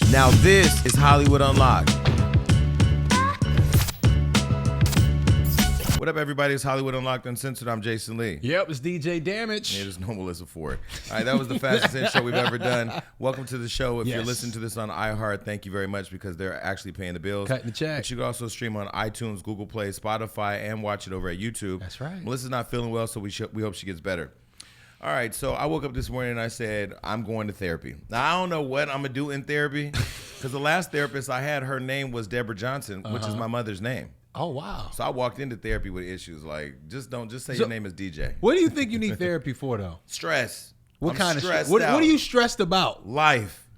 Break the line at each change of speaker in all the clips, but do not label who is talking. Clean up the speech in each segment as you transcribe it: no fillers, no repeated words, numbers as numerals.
Now this is Hollywood Unlocked. What up, everybody? It's Hollywood Unlocked Uncensored. I'm Jason Lee.
Yep, it's DJ Damage.
Yeah, there's no Melissa Ford. All right, that was the fastest intro we've ever done. Welcome to the show. If you're listening to this on iHeart, thank you very much because they're actually paying the bills.
Cutting the check.
But you can also stream on iTunes, Google Play, Spotify, and watch it over at YouTube.
That's right.
Melissa's not feeling well, so we hope she gets better. All right, so I woke up this morning and I said, I'm going to therapy. Now, I don't know what I'm going to do in therapy because the last therapist I had, her name was Deborah Johnson, which is my mother's name.
Oh, wow.
So I walked into therapy with issues like, just say your name is DJ.
What do you think you need therapy for, though?
Stress.
What
I'm
kind of
stress?
What are you stressed about?
Life.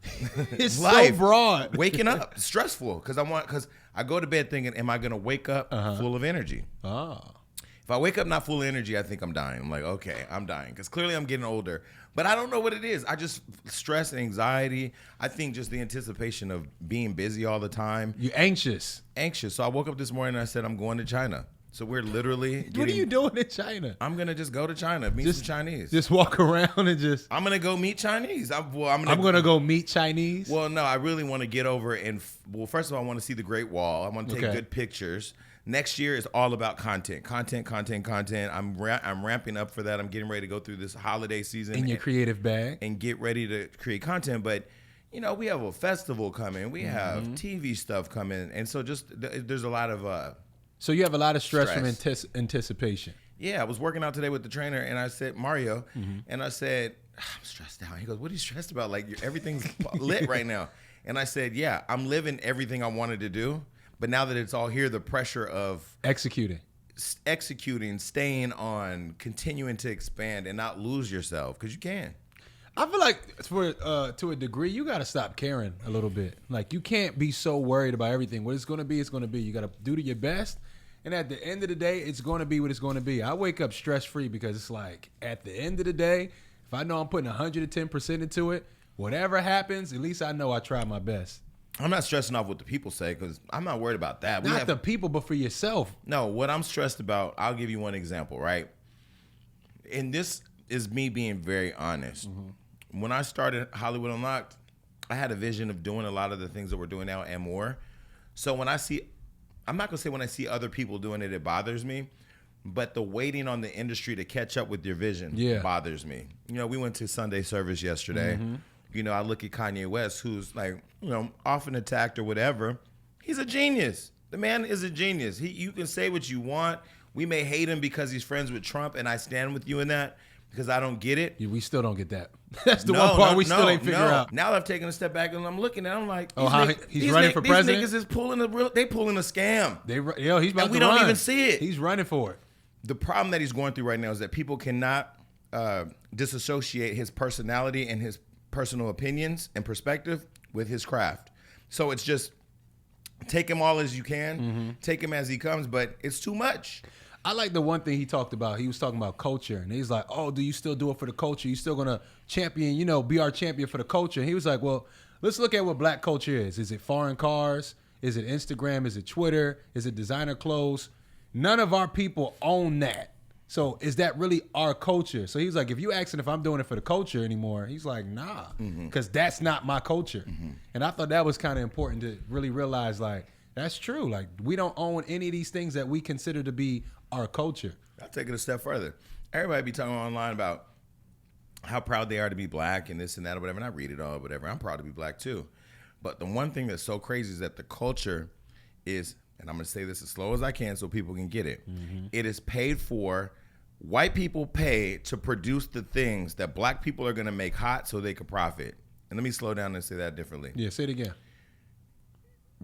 It's
Life.
so broad.
Waking up, stressful, because I go to bed thinking, am I going to wake up full of energy?
Oh.
If I wake up not full of energy, I think I'm dying. I'm like, okay, I'm dying. Because clearly I'm getting older. But I don't know what it is. I just stress and anxiety. I think just the anticipation of being busy all the time.
You anxious.
Anxious. So I woke up this morning and I said, I'm going to China. So we're literally
What are you doing in China?
I'm going to just go to China, meet some Chinese.
Just walk around and just...
I'm going to go meet Chinese. I'm
going to go meet Chinese?
Well, no, I really want to get over and... Well, first of all, I want to see the Great Wall. I want to take good pictures. Next year is all about content. I'm ramping up for that. I'm getting ready to go through this holiday season.
In your creative bag.
And get ready to create content. But, you know, we have a festival coming. We have TV stuff coming. And so there's a lot of...
So you have a lot of stress. From anticipation.
Yeah, I was working out today with the trainer, and I said, Mario, and I said, I'm stressed out. He goes, what are you stressed about? Like, everything's lit right now. And I said, yeah, I'm living everything I wanted to do. But now that it's all here, the pressure of
executing,
staying on, continuing to expand and not lose yourself, because you can.
I feel like to a degree, you got to stop caring a little bit. Like, you can't be so worried about everything. What it's going to be, it's going to be. You got to do to your best. And at the end of the day, it's going to be what it's going to be. I wake up stress-free because it's like, at the end of the day, if I know I'm putting 110% into it, whatever happens, at least I know I tried my best.
I'm not stressing off what the people say because I'm not worried about that.
Not the people, but for yourself.
No, what I'm stressed about, I'll give you one example, right? And this is me being very honest. When I started Hollywood Unlocked, I had a vision of doing a lot of the things that we're doing now and more. So when I see, I'm not going to say when I see other people doing it, it bothers me. But the waiting on the industry to catch up with your vision bothers me. You know, we went to Sunday service yesterday. You know, I look at Kanye West, who's like, you know, often attacked or whatever. He's a genius. The man is a genius. You can say what you want. We may hate him because he's friends with Trump, and I stand with you in that because I don't get it.
Yeah, we still don't get that. That's the one part we still ain't figure out.
Now I've taken a step back and I'm looking at him like,
he's running for president?
These niggas is pulling they pulling a scam.
He's about
and we
to
don't
run.
even see it.
He's running for it.
The problem that he's going through right now is that people cannot disassociate his personality and his personal opinions and perspective with his craft. So it's just take him all as you can, take him as he comes, but it's too much.
I like the one thing he talked about. He was talking about culture, and he's like, oh, do you still do it for the culture? You still going to champion, you know, be our champion for the culture? And he was like, well, let's look at what black culture is. Is it foreign cars? Is it Instagram? Is it Twitter? Is it designer clothes? None of our people own that. So is that really our culture? So he's like, if you asking if I'm doing it for the culture anymore, he's like, nah, because that's not my culture. And I thought that was kind of important to really realize, like, that's true. Like, we don't own any of these things that we consider to be our culture.
I'll take it a step further. Everybody be talking online about how proud they are to be black and this and that or whatever. And I read it all or whatever. I'm proud to be black too. But the one thing that's so crazy is that the culture is, and I'm going to say this as slow as I can so people can get it. It is paid for. White people pay to produce the things that black people are going to make hot so they can profit. And let me slow down and say that differently.
Yeah, say it again.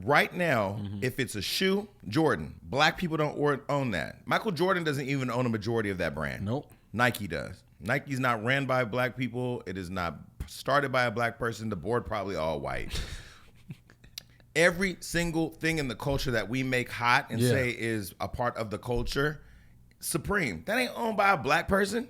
Right now, if it's a shoe, Jordan, black people don't own that. Michael Jordan doesn't even own a majority of that brand.
Nope.
Nike does. Nike's not ran by black people. It is not started by a black person. The board probably all white. Every single thing in the culture that we make hot and say is a part of the culture, Supreme, that ain't owned by a black person.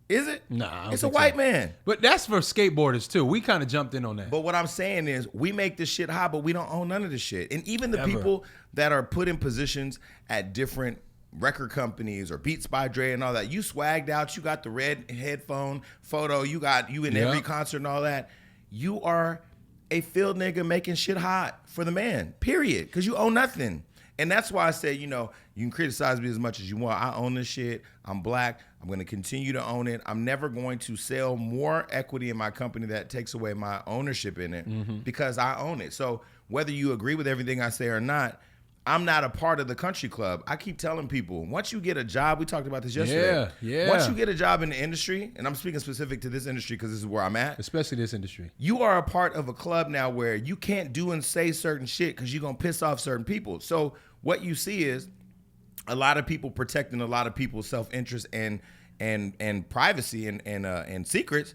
Is it?
Nah,
it's a white man.
But that's for skateboarders too. We kind of jumped in on that.
But what I'm saying is we make this shit hot, but we don't own none of this shit. And even the people that are put in positions at different record companies or Beats by Dre and all that, you swagged out, you got the red headphone photo, you in every concert and all that. You are a field nigga making shit hot for the man, period, because you own nothing. And that's why I say, you know, you can criticize me as much as you want. I own this shit. I'm black. I'm going to continue to own it. I'm never going to sell more equity in my company that takes away my ownership in it because I own it. So whether you agree with everything I say or not, I'm not a part of the country club. I keep telling people, once you get a job, we talked about this yesterday.
Yeah.
Once you get a job in the industry, and I'm speaking specific to this industry because this is where I'm at.
Especially this industry.
You are a part of a club now where you can't do and say certain shit because you're going to piss off certain people. So what you see is a lot of people protecting a lot of people's self-interest and privacy and secrets.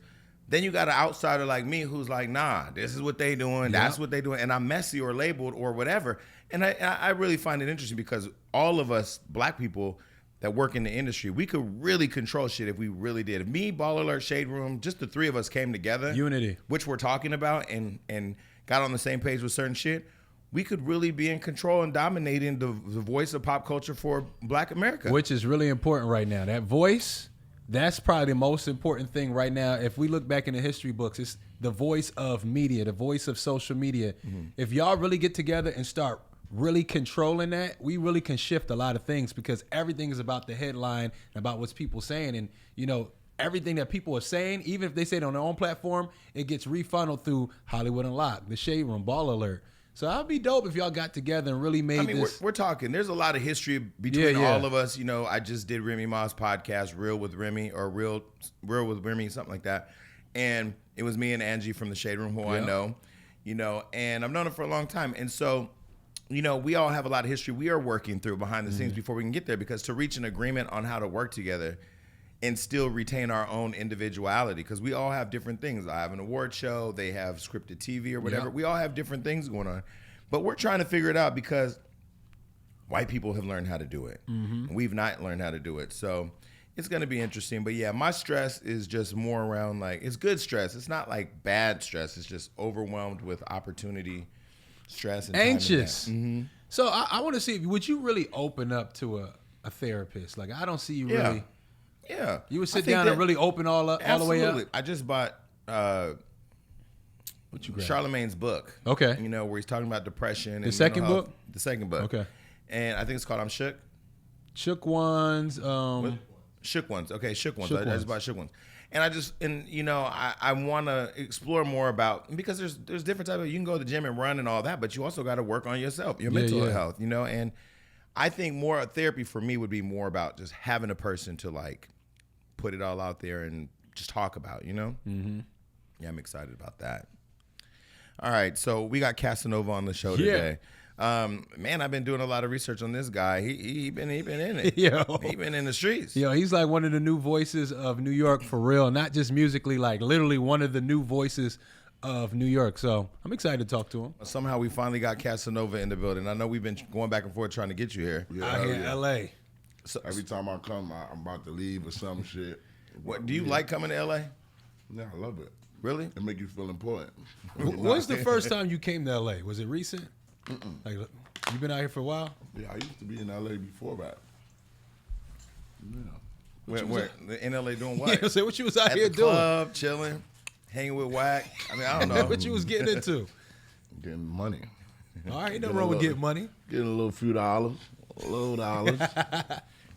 Then you got an outsider like me who's like, nah, this is what they doing. That's what they doing. And I'm messy or labeled or whatever. And I really find it interesting because all of us black people that work in the industry, we could really control shit if we really did. If me, Ball Alert, Shade Room, just the three of us came together.
Unity. Which
we're talking about and got on the same page with certain shit, we could really be in control and dominating the voice of pop culture for black America.
Which is really important right now. That voice, that's probably the most important thing right now. If we look back in the history books, it's the voice of media, the voice of social media. If y'all really get together and start really controlling that, we really can shift a lot of things because everything is about the headline and about what's people saying. And, you know, everything that people are saying, even if they say it on their own platform, it gets refunneled through Hollywood Unlocked, the Shade Room, Ball Alert. So that'd be dope if y'all got together and really made this.
We're talking. There's a lot of history between all of us. You know, I just did Remy Ma's podcast, Real with Remy, or Real with Remy, something like that. And it was me and Angie from the Shade Room, who I know, you know, and I've known her for a long time. And so, you know, we all have a lot of history we are working through behind the scenes before we can get there, because to reach an agreement on how to work together and still retain our own individuality, because we all have different things. I have an award show, they have scripted TV or whatever. We all have different things going on. But we're trying to figure it out because white people have learned how to do it. We've not learned how to do it. So it's going to be interesting. But yeah, my stress is just more around, like, it's good stress. It's not like bad stress. It's just overwhelmed with opportunity, stress, and
anxious. So I want to see, would you really open up to a therapist? Like, I don't see you really.
Yeah.
You would sit down and really open all the way up?
I just bought
what you grab?
Charlemagne's book.
Okay.
You know, where he's talking about depression.
The second book?
The second book.
Okay.
And I think it's called I'm Shook.
Shook Ones.
Shook Ones. Okay, Shook Ones. I just bought Shook Ones. And you know, I want to explore more about, because there's different types of, you can go to the gym and run and all that, but you also got to work on yourself, your mental health, you know. And I think more therapy for me would be more about just having a person to, like, put it all out there and just talk about, you know? Yeah, I'm excited about that. All right, so we got Casanova on the show today. Man, I've been doing a lot of research on this guy. He been in it. He been in the streets.
Yo, he's like one of the new voices of New York for real. Not just musically, like literally one of the new voices of New York. So I'm excited to talk to him.
Somehow we finally got Casanova in the building. I know we've been going back and forth trying to get you here.
Out here in L.A.
So, every time I come, I'm about to leave or some shit.
What do you like coming to L.A.?
Yeah, I love it.
Really?
It make you feel important.
When's the first time you came to L.A.? Was it recent? Like, you been out here for a while?
Yeah, I used to be in L.A. before that. Yeah.
Where in L.A. doing what?
Yeah, so what you was out
At
here
the
doing?
club, chilling, hanging with Wack. I mean, I don't know.
What you was getting into?
Getting money.
All right, ain't nothing wrong with getting money.
Getting a little few dollars. A little dollars.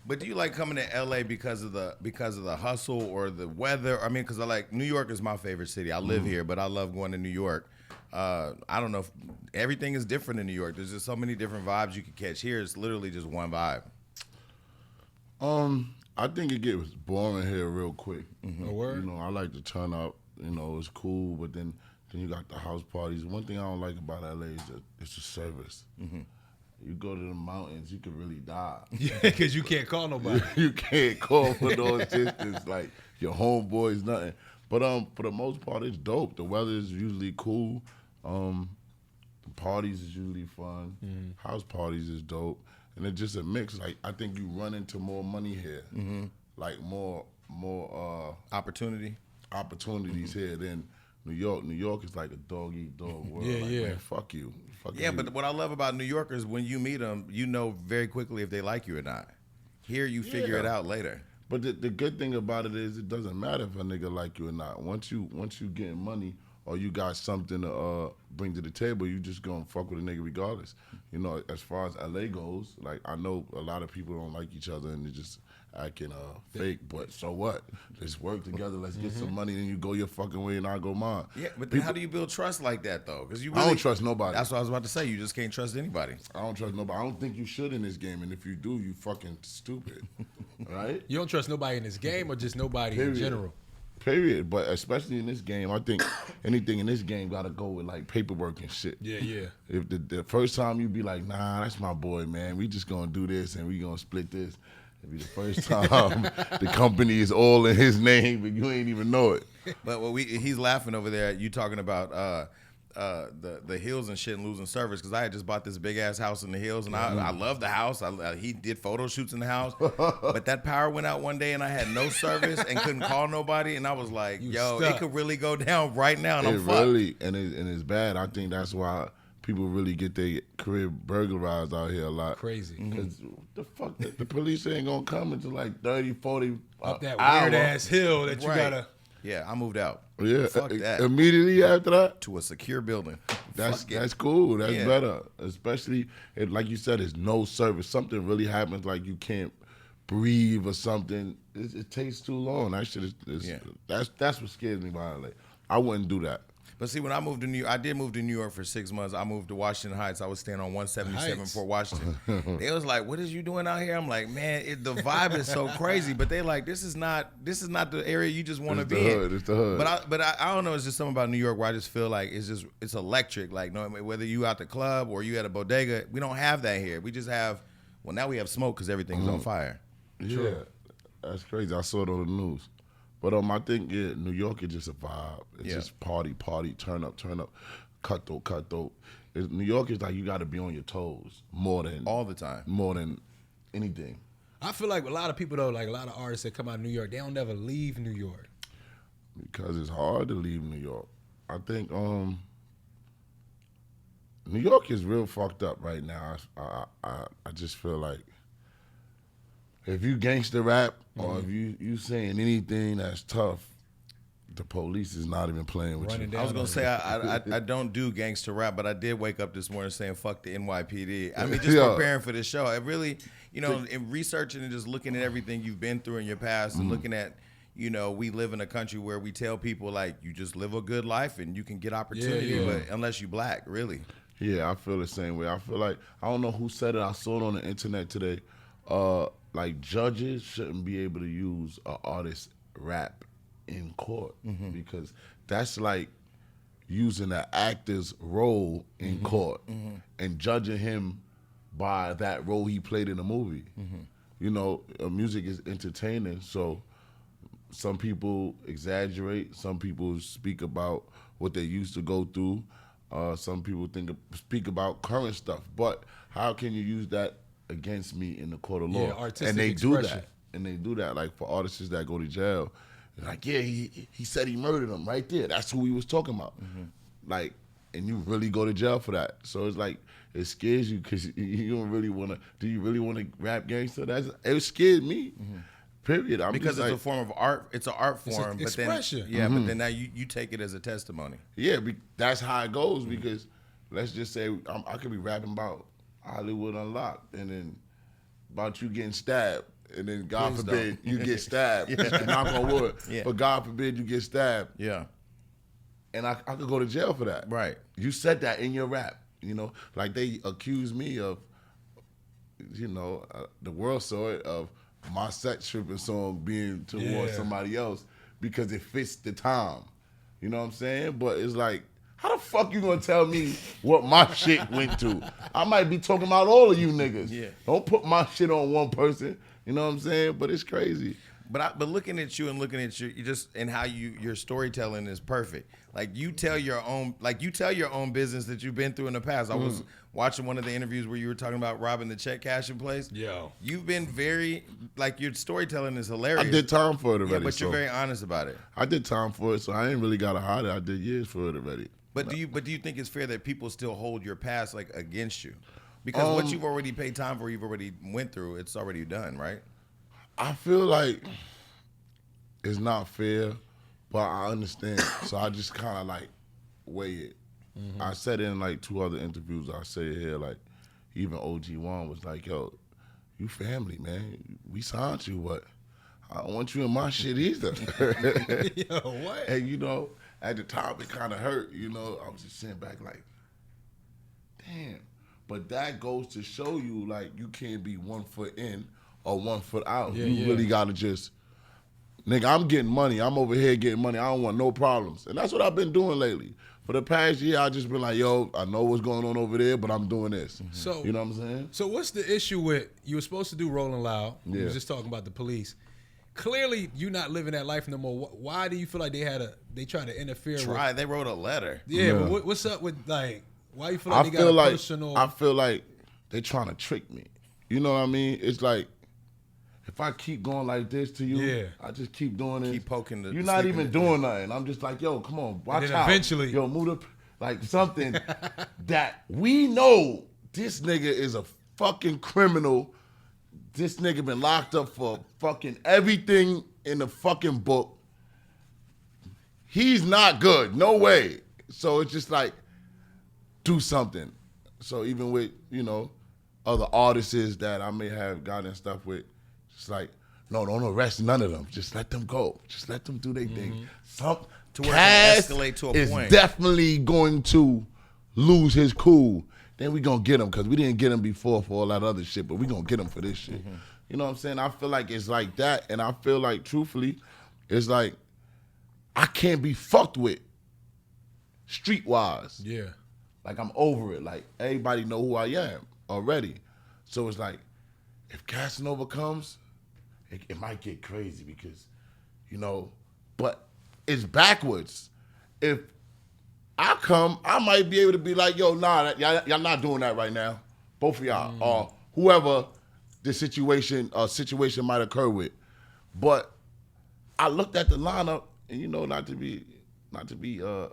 But do you like coming to LA because of the hustle or the weather? I mean, because I like, New York is my favorite city. I live here, but I love going to New York. I don't know if everything is different in New York. There's just so many different vibes you can catch. Here it's literally just one vibe.
I think it gets boring here real quick.
A word?
You know, I like to turn up. You know, it's cool, but then you got the house parties. One thing I don't like about LA is it's the service. You go to the mountains, you could really die.
Yeah, because you can't call nobody.
You can't call for no assistance, like your homeboys, nothing. But for the most part, it's dope. The weather is usually cool. The parties is usually fun. House parties is dope. And it's just a mix. Like, I think you run into more money here. Like more opportunities here than New York. New York is like a dog-eat-dog world.
Yeah,
like,
yeah.
Man, fuck you.
Yeah, but what I love about New Yorkers, when you meet them, you know very quickly if they like you or not. Here, you figure it out later.
But the good thing about it is it doesn't matter if a nigga like you or not. Once you getting money, or you got something to bring to the table, you just gonna fuck with a nigga regardless. You know, as far as LA goes, like I know a lot of people don't like each other and they just acting fake, but so what? Let's work together. Let's get some money, and you go your fucking way, and I go mine.
Yeah, but then how do you build trust like that though? Because
I don't trust nobody.
That's what I was about to say. You just can't trust anybody.
I don't trust nobody. I don't think you should in this game, and if you do, you fucking stupid, right?
You don't trust nobody in this game, or just nobody in general?
Period. But especially in this game, I think anything in this game got to go with like paperwork and shit.
Yeah.
If the first time you be like, nah, that's my boy, man. We just gonna do this and we gonna split this. It'd be the first time the company is all in his name, but you ain't even know it.
But he's laughing over there. You talking about the hills and shit and losing service, because I had just bought this big ass house in the hills, and I love the house. He did photo shoots in the house, but that power went out one day and I had no service and couldn't call nobody, and I was like, yo, it could really go down right now, and I'm fucked.
Really, and it's bad. I think that's why people really get their career burglarized out here a lot.
Crazy.
Because the fuck, the police ain't gonna come until like 30, 40
up that
hour.
weird ass hill that you gotta.
Yeah, I moved out.
Yeah,
fuck that.
Immediately after that,
to a secure building.
That's cool. That's better. Especially if, like you said, it's no service. Something really happens, like you can't breathe or something. It takes too long. That shit is that's what scares me about LA. I wouldn't do that.
But see, when I moved to New York, I did move to New York for 6 months. I moved to Washington Heights. I was staying on 177 Fort Washington. They was like, "What is you doing out here?" I'm like, "Man, the vibe is so crazy." But they like, this is not the area you just want to be in.
It's the hood.
But I don't know. It's just something about New York where I just feel like it's electric. Like, no, whether you out the club or you at a bodega, we don't have that here. We just have. Well, now we have smoke because everything's on fire.
Yeah, that's crazy. I saw it on the news. But I think New York is just a vibe. It's just party, turn up, cutthroat. New York is like you got to be on your toes more than
all the time,
more than anything.
I feel like a lot of people though, like a lot of artists that come out of New York, they don't never leave New York
because it's hard to leave New York. I think New York is real fucked up right now. I just feel like if you gangster rap or if you saying anything that's tough, the police is not even playing with you.
I was gonna say I don't do gangster rap, but I did wake up this morning saying fuck the NYPD. I mean, just preparing for this show, it really, in researching and just looking at everything you've been through in your past and looking at, we live in a country where we tell people like you just live a good life and you can get opportunity, but unless you black, really. Yeah,
I feel the same way. I feel like I don't know who said it. I saw it on the internet today. Like judges shouldn't be able to use an artist's rap in court because that's like using an actor's role in court and judging him by that role he played in a movie. Music is entertaining, so some people exaggerate, some people speak about what they used to go through, some people speak about current stuff, but how can you use that against me in the court of law?
Artistic expression.
And they do that like for artists that go to jail. Like, yeah, he said he murdered him right there. That's who he was talking about. Like, and you really go to jail for that. So it's like, it scares you because you don't really want to, do you really want to rap gangster? It scared me, period.
Because it's a form of art. It's an art form.
It's expression.
But then now you take it as a testimony.
Yeah, that's how it goes because let's just say I could be rapping about Hollywood Unlocked, and then about you getting stabbed, and then God forbid you get stabbed. Knock on wood. But God forbid you get stabbed. Yeah. And I could go to jail for that. Right. You said that in your rap. Like they accuse me of, the world saw it, of my sex tripping song being towards somebody else because it fits the time. You know what I'm saying? But it's like, how the fuck you gonna tell me what my shit went to? I might be talking about all of you niggas. Yeah. Don't put my shit on one person. You know what I'm saying? But it's crazy.
But looking at you and looking at you just and how your storytelling is perfect. Like you tell your own business that you've been through in the past. I was watching one of the interviews where you were talking about robbing the check cashing place. Yeah. You've been very your storytelling is hilarious.
I did time for it already.
Yeah, but you're very honest about it.
I did time for it, so I ain't really gotta hide it. I did years for it already.
But do you think it's fair that people still hold your past against you? Because what you've already paid time for, you've already went through, it's already done, right?
I feel like it's not fair, but I understand. So I just kind of weigh it. I said it in like 2 other interviews. I say it here, like even OG1 was like, yo, you family, man. We signed you, but I don't want you in my shit either.
Yo, what?
And you know, at the time it kind of hurt. You know, I was just sitting back like, damn. But that goes to show you, like, you can't be 1 foot in or 1 foot out. You really gotta just, nigga, I'm getting money. I'm over here getting money. I don't want no problems. And that's what I've been doing lately. For the past year, I just been like, yo, I know what's going on over there, but I'm doing this.
So,
you know what I'm saying?
So what's the issue with, you were supposed to do Rolling Loud.
Yeah.
You was just talking about the police. Clearly, you're not living that life no more. Why do you feel like they tried to interfere with?
They wrote a letter.
Yeah, but what's up with, like, why you feel like they got a personal?
I feel like they trying to trick me. You know what I mean? It's like, if I keep going like this to you, I just keep doing this.
Keep poking the.
You're not even doing nothing. I'm just like, yo, come on, watch out.
Eventually,
yo, move up, like something that we know this nigga is a fucking criminal. This nigga been locked up for fucking everything in the fucking book. He's not good, no way. So it's just like, do something. So even with, you know, other artists that I may have gotten stuff with, it's like, no, don't arrest none of them. Just let them go. Just let them do their thing.
To where it can escalate to a point.
Is definitely going to lose his cool. Then we gonna get him, because we didn't get him before for all that other shit, but we gonna get him for this shit. You know what I'm saying? I feel like it's like that, and I feel like, truthfully, it's like, I can't be fucked with street-wise.
Yeah.
Like, I'm over it. Like, everybody know who I am already. So it's like, if Casanova comes, it might get crazy because, you know, but it's backwards. If I come, I might be able to be like, yo, nah, y'all not doing that right now. Both of y'all, or whoever the situation might occur with. But I looked at the lineup, and you know, not to be a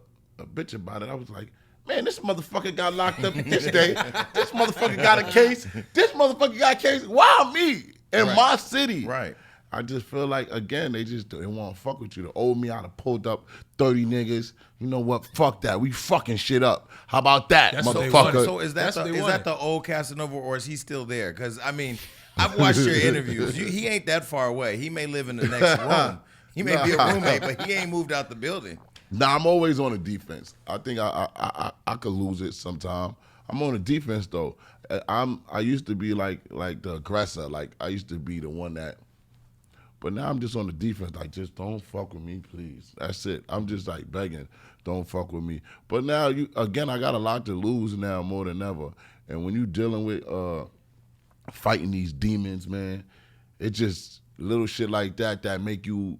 bitch about it, I was like, man, this motherfucker got locked up this day. This motherfucker got a case. This mother got a case. Why me? In my city.
Right.
I just feel like, again, they want to fuck with you. The old me, I'd have pulled up 30 niggas. You know what? Fuck that. We fucking shit up. How about that, motherfucker?
So is that the old Casanova, or is he still there? Because, I mean, I've watched your interviews. He ain't that far away. He may live in the next room. He may be a roommate, but he ain't moved out the building.
Nah, I'm always on the defense. I think I could lose it sometime. I'm on the defense though. I used to be like the aggressor. Like, I used to be the one that. But now I'm just on the defense. Like, just don't fuck with me, please. That's it. I'm just like begging, don't fuck with me. But now I got a lot to lose now more than ever. And when you dealing with fighting these demons, man, it just little shit like that make you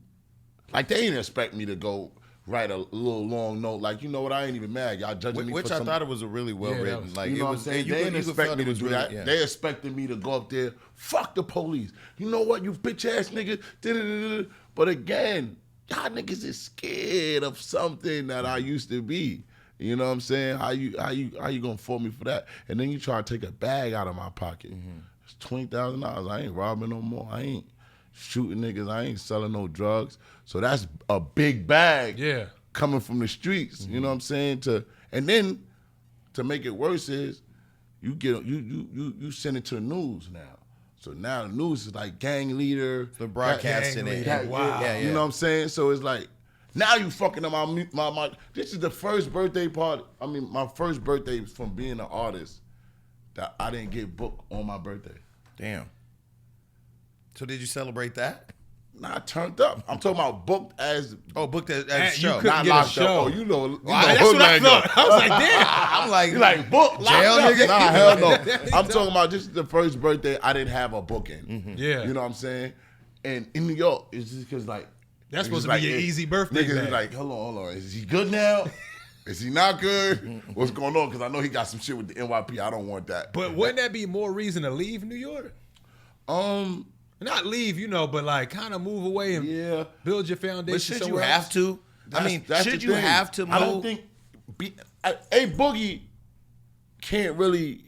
like, they didn't expect me to go write a little long note. Like, you know what, I ain't even mad. Y'all judging me
for I thought it was a really well written.
Was,
like,
you know what I'm saying? They didn't expect me to do that. Yeah. They expected me to go up there, fuck the police. You know what, you bitch ass niggas. But again, y'all niggas is scared of something that I used to be. You know what I'm saying? How you gonna fault me for that? And then you try to take a bag out of my pocket. It's $20,000. I ain't robbing no more. I ain't shooting niggas. I ain't selling no drugs. So that's a big bag coming from the streets. You know what I'm saying? And then to make it worse is you send it to the news now. So now the news is like gang leader.
The broadcasting it.
Wow. Yeah. You know what I'm saying? So it's like, now you fucking up my this is the first birthday party. I mean, my first birthday from being an artist that I didn't get booked on my birthday.
Damn. So did you celebrate that?
Nah, I turned up. I'm talking about booked as
a show.
Not locked up. Oh, you know
that's what I thought. I was like, damn.
I'm like,
you like booked,
jail
locked
nigga?
Up. Nah, hell no. I'm talking about this is the first birthday I didn't have a booking.
Yeah.
You know what I'm saying? And in New York, it's just because like,
that's supposed to be your easy birthday.
Niggas is like, hold on. Is he good now? Is he not good? What's going on? Because I know he got some shit with the NYP. I don't want that.
But wouldn't that be more reason to leave New York? Not leave, but like kind of move away and build your foundation.
But should you
somewhere
have
else?
to? Should you have to move?
I don't think A Boogie can't really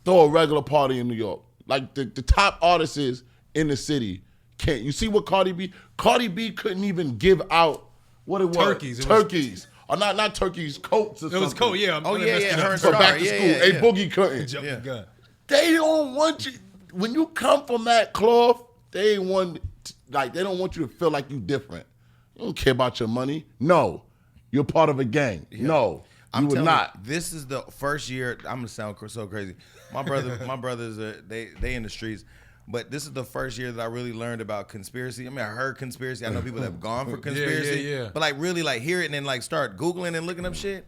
throw a regular party in New York. Like the top artists in the city can't. You see what Cardi B? Cardi B couldn't even give out what it was.
Turkeys.
Turkeys. Or not turkeys, coats or something.
It was coat, yeah.
Oh, yeah,
For
her and
back to
Star,
school.
yeah.
A Boogie couldn't.
Jumping gun.
They don't want you. When you come from that cloth, they don't want you to feel like you different. You don't care about your money. No. You're part of a gang. Yeah. No. You would not.
You, this is the first year. I'm gonna sound so crazy. My brothers are they in the streets, but this is the first year that I really learned about conspiracy. I mean, I heard conspiracy. I know people that have gone for conspiracy,
yeah.
but like really like hear it and then like start Googling and looking up shit.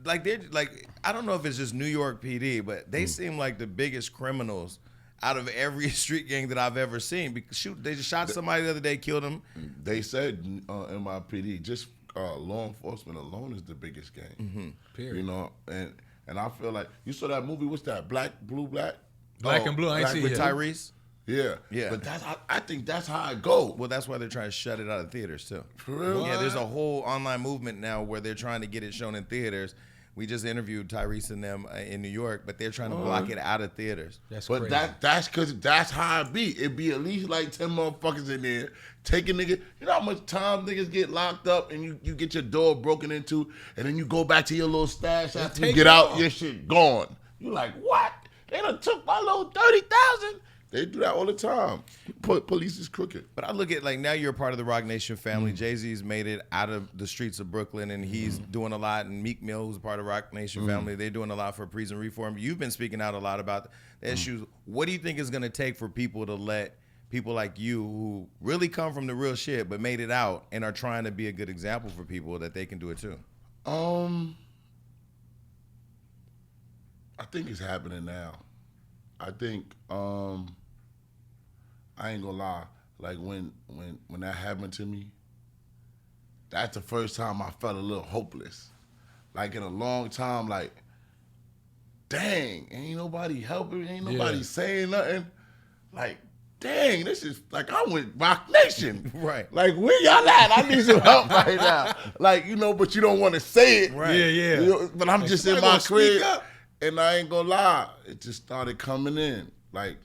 Like they're like, I don't know if it's just New York PD, but they seem like the biggest criminals out of every street gang that I've ever seen. Because shoot, they just shot somebody the other day, killed him.
They said NYPD just. Law enforcement alone is the biggest gang.
Mm-hmm. Period.
You know, and I feel like you saw that movie. What's that? Black and Blue.
Black and Blue. I ain't see
With
it.
Tyrese.
Yeah. But I think that's how it go.
Well, that's why they're trying to shut it out of theaters too.
For real?
Yeah, there's a whole online movement now where they're trying to get it shown in theaters. We just interviewed Tyrese and them in New York, but they're trying to block it out of theaters.
That's
but
crazy.
that's because that's how it be. It be at least like 10 motherfuckers in there taking niggas. You know how much time niggas get locked up and you get your door broken into and then you go back to your little stash after you get out, your shit gone. You like, what? They done took my little 30,000. They do that all the time. Police is crooked.
But I look at like now you're a part of the Rock Nation family. Jay-Z's made it out of the streets of Brooklyn and he's doing a lot. And Meek Mill, who's a part of the Rock Nation family, they're doing a lot for prison reform. You've been speaking out a lot about the issues. What do you think is going to take for people to let people like you who really come from the real shit but made it out and are trying to be a good example for people that they can do it too?
I think it's happening now. I think I ain't gonna lie. Like when that happened to me, that's the first time I felt a little hopeless. Like in a long time, like, dang, ain't nobody helping, ain't nobody saying nothing. Like, dang, this is like I'm with Rock Nation.
Right.
Like, where y'all at? I need some help right now. Like, you know, but you don't want to say it.
Right.
Yeah.
You know, but I'm just in my
gonna speak
crib.
up.
And I ain't gonna lie, it just started coming in. Like,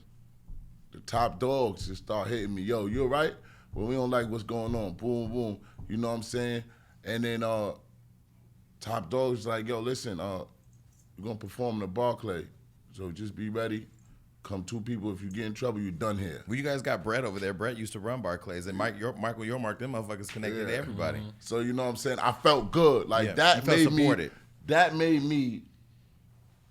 the top dogs just start hitting me. Yo, you all right? Well, we don't like what's going on. Boom, boom. You know what I'm saying? And then top dogs like, yo, listen, we're gonna perform the Barclay. So just be ready. Come 2 people. If you get in trouble, you're done here.
Well, you guys got Brett over there. Brett used to run Barclays. And Michael Yormark, them motherfuckers connected to everybody.
So you know what I'm saying? I felt good. Like that
you felt
made
supported.
That made me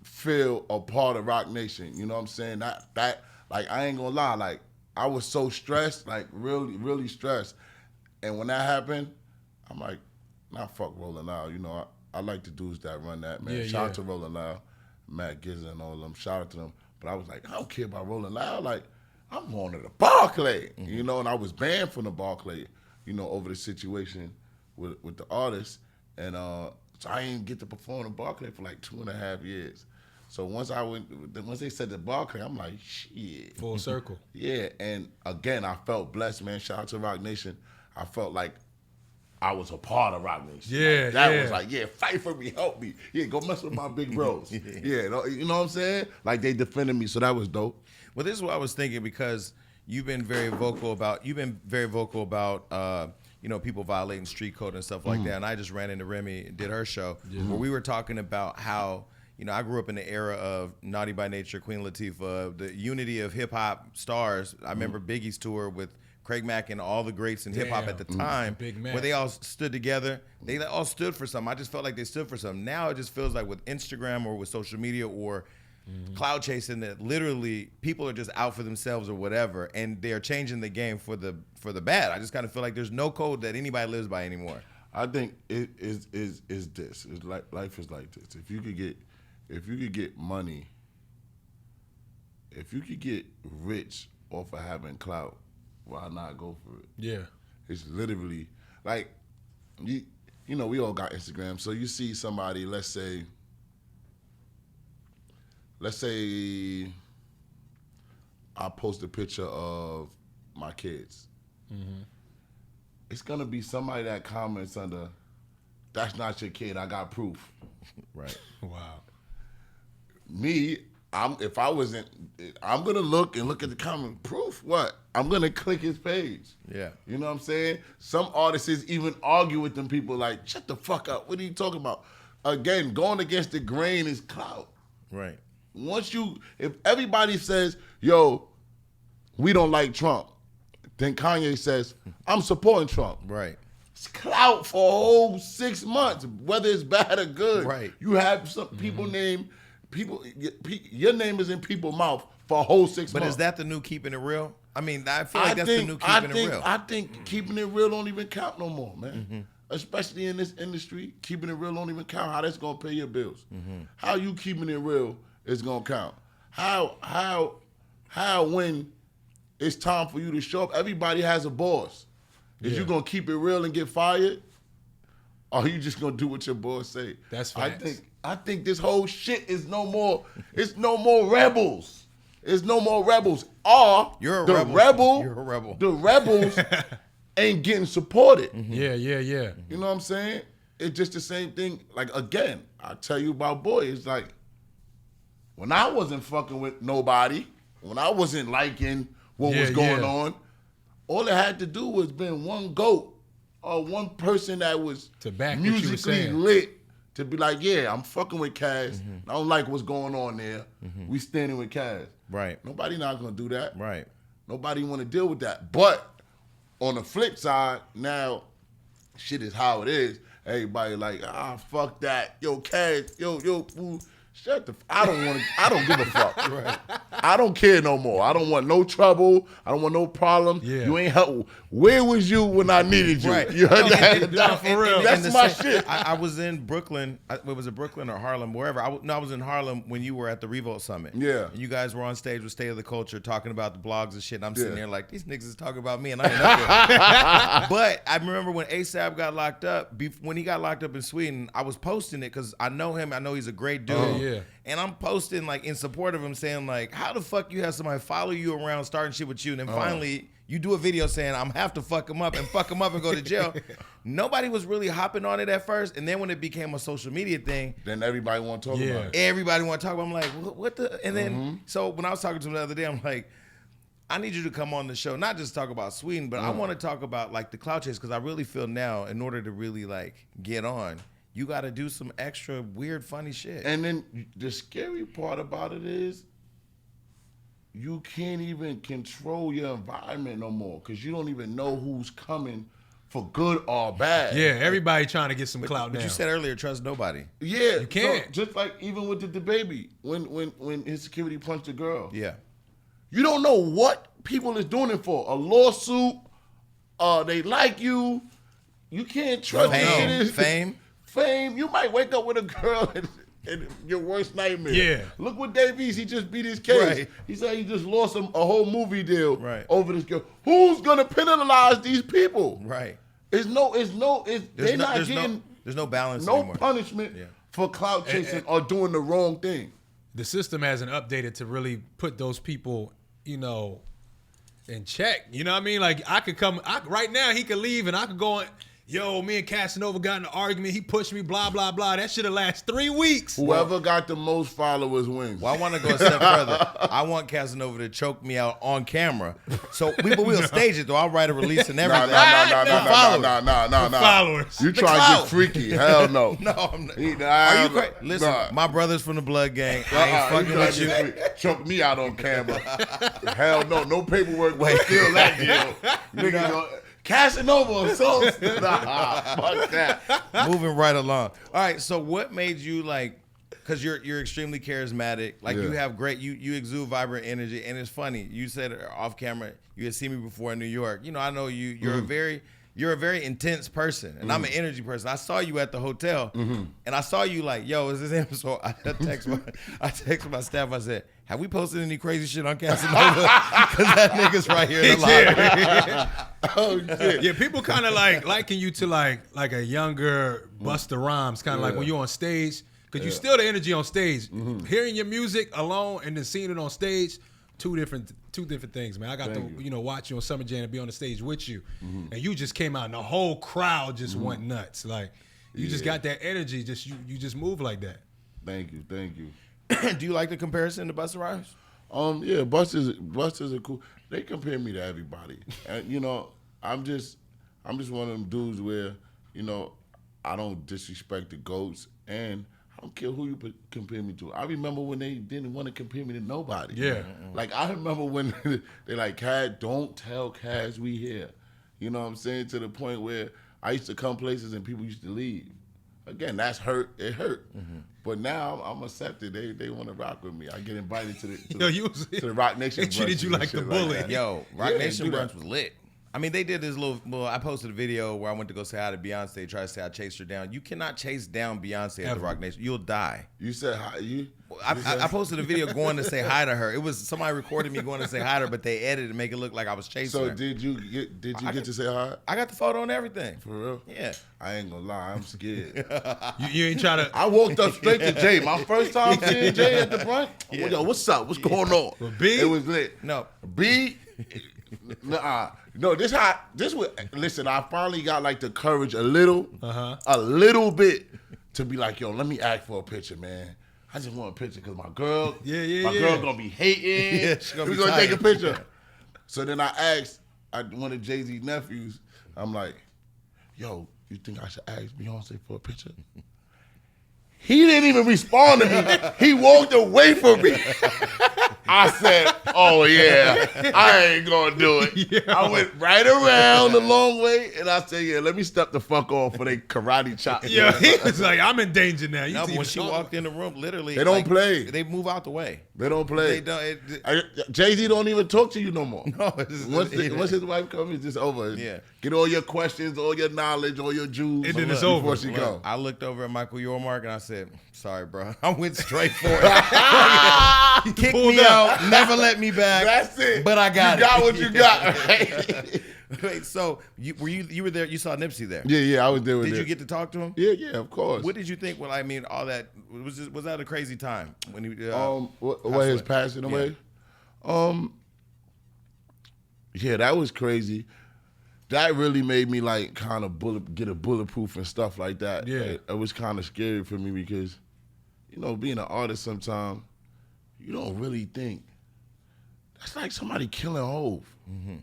feel a part of Rock Nation. You know what I'm saying? That like I ain't gonna lie, like I was so stressed, like really, really stressed. And when that happened, I'm like, nah, fuck Rolling Loud. You know, I like the dudes that run that, man. Shout out to Rolling Loud, Matt Gizzard and all of them. Shout out to them. But I was like, I don't care about Rolling Loud. Like, I'm going to the Barclay. You know, and I was banned from the Barclay, you know, over the situation with the artists. And so I didn't get to perform the Barclay for like 2.5 years. So once they said the Barclay, I'm like, shit.
Full circle.
Yeah, and again, I felt blessed, man. Shout out to Rock Nation. I felt like I was a part of Rock Nation.
Yeah,
like, that was like, fight for me, help me. Yeah, go mess with my big bros. You know what I'm saying? Like they defended me, so that was dope.
Well, this is what I was thinking because you've been very vocal about you know, people violating street code and stuff like that. And I just ran into Remy, did her show, where we were talking about how, you know, I grew up in the era of Naughty by Nature, Queen Latifah, the unity of hip hop stars. I remember Biggie's tour with Craig Mack and all the greats in hip hop at the time, where they all stood together. They all stood for something. I just felt like they stood for something. Now it just feels like with Instagram or with social media or cloud chasing, that literally people are just out for themselves or whatever, and they're changing the game for the bad. I just kind of feel like there's no code that anybody lives by anymore.
I think it is this. It's like life is like this. If you could get money, if you could get rich off of having clout, why not go for it?
Yeah.
It's literally like you know, we all got Instagram. So you see somebody, let's say I post a picture of my kids. It's gonna be somebody that comments under, "That's not your kid, I got proof."
Right.
Wow.
Me, if I wasn't, I'm gonna look at the comment. Proof what? I'm gonna click his page.
Yeah.
You know what I'm saying? Some artists even argue with them people like, shut the fuck up. What are you talking about? Again, going against the grain is clout.
Right.
If everybody says, yo, we don't like Trump, then Kanye says, I'm supporting Trump.
Right.
It's clout for a whole 6 months, whether it's bad or good.
Right.
You have some people your name is in people's mouth for a whole 6 months.
But is that the new keeping it real? I mean, I feel like that's the new keeping it real.
I think keeping it real don't even count no more, man. Especially in this industry, keeping it real don't even count. How that's gonna pay your bills? How you keeping it real is gonna count? How when it's time for you to show up, everybody has a boss. Is you gonna keep it real and get fired? Or are you just gonna do what your boss say?
That's facts.
I think this whole shit is no more. It's no more rebels. It's no more rebels. Or
You're a
the
rebel. You're a rebel.
The rebels ain't getting supported.
Yeah.
You know what I'm saying? It's just the same thing. Like, again, I tell you about Boy. It's like, when I wasn't fucking with nobody, when I wasn't liking what was going on, all it had to do was been one GOAT or one person that was
to back what you were
musically
saying.
lit to be like, yeah, I'm fucking with Cass. I don't like what's going on there. We standing with Cass.
Right.
Nobody not gonna do that.
Right.
Nobody want to deal with that. But on the flip side, now shit is how it is. Everybody like, fuck that. Yo, Cass, yo, fool. Shut the. I don't give a fuck. Right. I don't care no more. I don't want no trouble. I don't want no problem.
Yeah.
You ain't help. Where was you when I needed you?
Right.
You heard that?
For real.
That's my shit.
I was in Brooklyn. Was it Brooklyn or Harlem? Wherever. I was in Harlem when you were at the Revolt Summit.
Yeah.
And you guys were on stage with State of the Culture talking about the blogs and shit. And I'm sitting there like, these niggas is talking about me and I ain't up there. But I remember when ASAP got locked up, when he got locked up in Sweden, I was posting it because I know him. I know he's a great dude.
Yeah.
And I'm posting like in support of him saying like, how the fuck you have somebody follow you around starting shit with you and then finally you do a video saying I'm have to fuck him up and go to jail. Nobody was really hopping on it at first. And then when it became a social media thing,
then everybody want to talk about it.
Everybody want to talk about it. I'm like, what the? And then, so when I was talking to him the other day, I'm like, I need you to come on the show, not just talk about Sweden, but I want to talk about like the clout chase because I really feel now in order to really like get on, you got to do some extra weird, funny shit.
And then the scary part about it is you can't even control your environment no more because you don't even know who's coming for good or bad.
Yeah, everybody trying to get some clout now.
But you said earlier, trust nobody.
Yeah.
You can't.
So, just like even with the baby, when his security punched the girl.
Yeah.
You don't know what people is doing it for. A lawsuit, they like you. You can't trust
Fame.
Fame. You might wake up with a girl and your worst nightmare.
Yeah.
Look what Davies, he just beat his case.
Right.
He said he just lost a whole movie deal
over
this girl. Who's gonna penalize these people?
Right.
They're not getting
there's no balance
no
anymore.
punishment for clout chasing or doing the wrong thing.
The system hasn't updated to really put those people, in check. You know what I mean? Like I could come right now, he could leave and I could go on. Yo, me and Casanova got in an argument. He pushed me, blah, blah, blah. That should have lasted 3 weeks.
Whoever got the most followers wins.
Well, I want to go a step further. I want Casanova to choke me out on camera. So we'll stage it, though. I'll write a release and everything.
No.
Followers.
You try to get freaky. Hell no.
No, I'm not. Are you crazy? Listen, my brother's from the Blood Gang. I ain't fucking with you.
Choke me out on camera. Hell no. No paperwork. Steal that deal. Nigga, Casanova, so fuck that.
Moving right along. All right, so what made you like? Because you're extremely charismatic. Like you have great, you exude vibrant energy, and it's funny. You said off camera, you had seen me before in New York. I know you. You're a very intense person, and I'm an energy person. I saw you at the hotel, and I saw you like, yo, is this him? So I text my staff. I said, have we posted any crazy shit on Casanova? Because that nigga's right here in the lobby.
Oh shit.
Yeah, people kind of liken you to like a younger Busta Rhymes, kind of like when you're on stage, because you still the energy on stage. Hearing your music alone and then seeing it on stage, two different things, man. I got to watch you on Summer Jam and be on the stage with you, and you just came out and the whole crowd just went nuts. Like you just got that energy. Just you just move like that.
Thank you.
Do you like the comparison to Busta Rhymes?
Yeah, Busters are cool. They compare me to everybody, and I'm just one of them dudes where I don't disrespect the GOATs, and I don't care who you compare me to. I remember when they didn't want to compare me to nobody.
Yeah.
Like, I remember when they like, Cad, don't tell Cass we here. You know what I'm saying? To the point where I used to come places and people used to leave. Again, that's hurt. It hurt. Mm-hmm. But now I'm accepted. They want to rock with me. I get invited to the Rock Nation.
They treated you like the bully.
Yo, Rock Nation brunch was lit. I mean, they did this I posted a video where I went to go say hi to Beyonce, try to say I chased her down. You cannot chase down Beyonce at the Rock Nation. You'll die.
You said hi?
I posted a video going to say hi to her. It was somebody recorded me going to say hi to her, but they edited to make it look like I was chasing her.
So did you get to say hi?
I got the photo and everything.
For real?
Yeah.
I ain't gonna lie, I'm scared.
You ain't trying to.
I walked up straight to Jay. My first time seeing Jay at the brunch. Yeah. Yo, what's up? What's going on?
Well, B?
It was lit.
No.
B? No, listen, I finally got like the courage a little bit to be like, yo, let me ask for a picture, man. I just want a picture because my girl gonna be hating.
Yeah, she
We're gonna take a picture. So then I asked one of Jay-Z's nephews, I'm like, yo, you think I should ask Beyonce for a picture? He didn't even respond to me. He walked away from me. I said, oh, yeah, I ain't going to do it. Yeah. I went right around the long way, and I said, yeah, let me step the fuck off for they karate chop.
Yeah, he was like, I'm in danger now.
No, but when she walked in the room, literally.
They don't play.
They move out the way.
They don't play.
They don't.
Jay-Z don't even talk to you no more.
No.
Once his wife comes, it's just over.
Yeah.
Get all your questions, all your knowledge, all your jewels.
And then it's over.
Before she go.
I looked over at Michael Yormark, and I said, sorry, bro. I went straight for it. Kick me out. Never let me back.
That's it.
But I got
it. You got what you got. Right?
Wait, so you were there? You saw Nipsey there?
Yeah, I was there with him.
Did you get to talk to him?
Yeah, of course.
What did you think? Well, I mean, all that was that a crazy time when he
what his passing away? Yeah, that was crazy. That really made me like kind of get a bulletproof and stuff like that.
Yeah,
it was kind of scary for me because, being an artist sometimes, you don't really think. That's like somebody killing Hov. Mm-hmm.